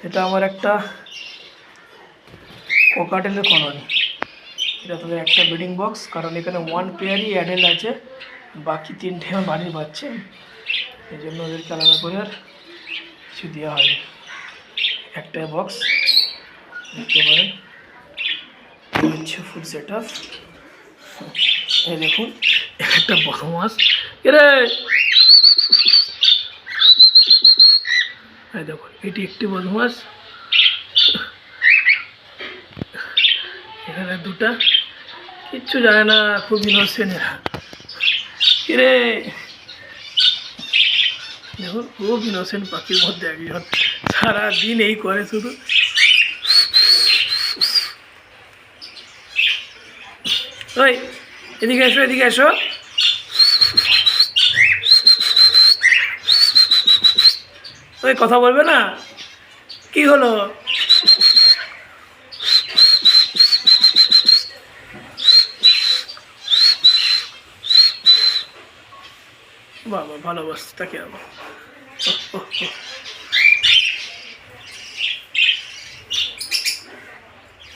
এটা আমার একটা কোকাটেলের কলোনি। এটা তাদের একটা ব্রিডিং বক্স, কারণ এখানে 1 পেয়ারই অ্যাডাল্ট আছে, বাকি 3টে আমার বাড়ির বাচ্চা, এই জন্য ওদেরকে আলাদা করে আর কিছু দেওয়া হয়নি। একটাই বক্স দেখতে পারেন, এই হচ্ছে ফুড সেট আপ। এই দেখুন একটা বড় মাছ, এরে এই দেখুন এটি একটি বদমাস, এখানে দুটা কিচ্ছু যায় না, খুব ইনোসেন্ট এরা। কিরে দেখুন খুব ইনোসেন্ট পাখির মধ্যে একজন, সারাদিন এই করে শুধু। ওই এদিকে এসো, এদিকে এসো। ওই কথা বলবে না, কি হলো? বাবা ভালোবাসতে থাকে আমার।